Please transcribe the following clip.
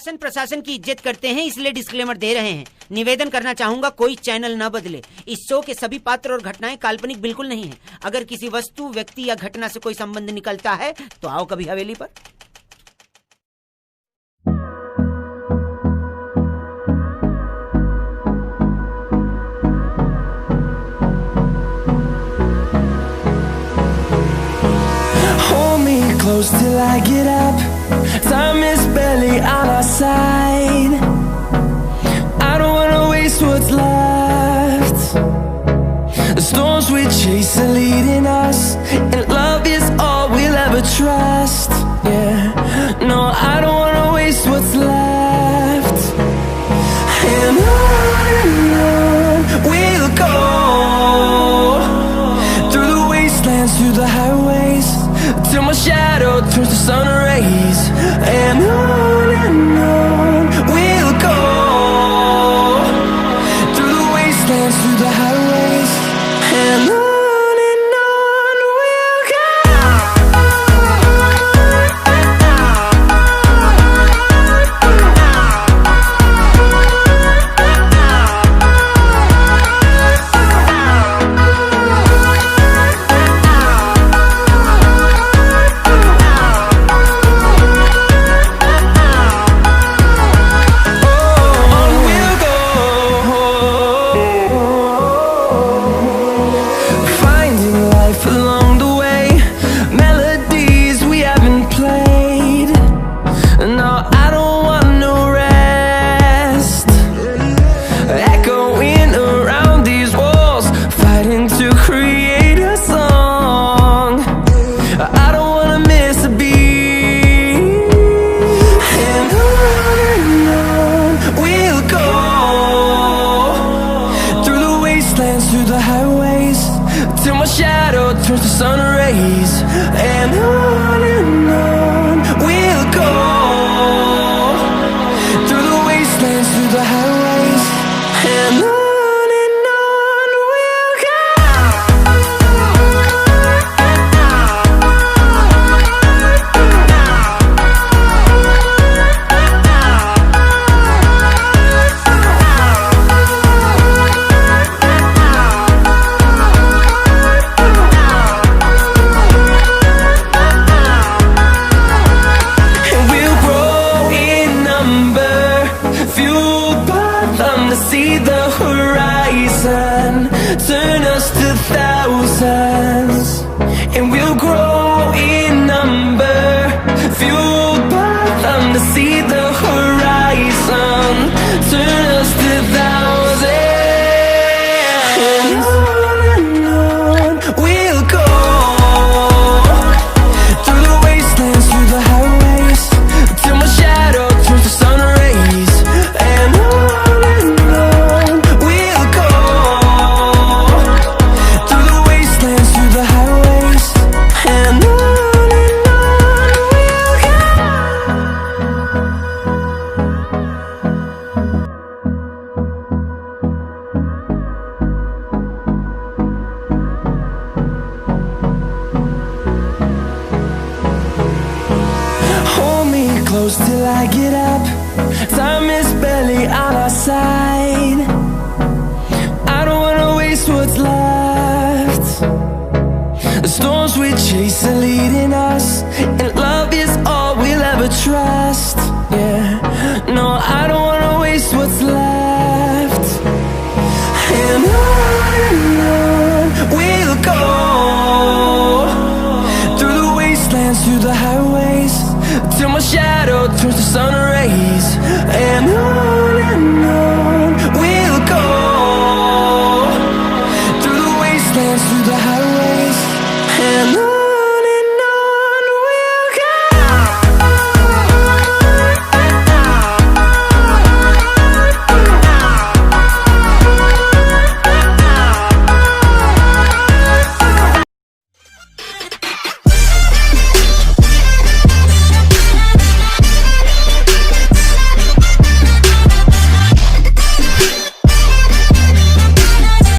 शासन प्रशासन की इज्जत करते हैं, इसलिए डिस्क्लेमर दे रहे हैं। निवेदन करना चाहूंगा कोई चैनल न बदले। इस शो के सभी पात्र और घटनाएं काल्पनिक बिल्कुल नहीं है। अगर किसी वस्तु, व्यक्ति या घटना से कोई संबंध निकलता है तो आओ कभी हवेली पर। Close till I get up. Time is barely on our side. I don't wanna waste what's left. The storms we chase are leading us, and love is all we'll ever trust. Yeah, no, I don't wanna waste what's left. And on we'll go, through the wastelands, through the highways, till my shadow turns to sun rays. And on we'll go, through the wastelands, through the highways. And on we'll go. Through the highways, till my shadow turns to sun rays. And on we'll go, through the wastelands, through the highways. And on we'll go. See the horizon, turn us to thousands, and we'll grow in number, fueled by them. To see the horizon, turn us to thousands. And on we'll go, through the wastelands, through the highways, till my shadow turns to sun rays. And close till I get up. Time is barely on our side. I don't wanna waste what's left. The storms we chase are leading us, and love is all we'll ever trust. Yeah, no, I don't wanna waste what's left. And on we'll go, through the wastelands, through the highways, till my shadow turns to sun rays. And on we'll go, through the wastelands, through the highways.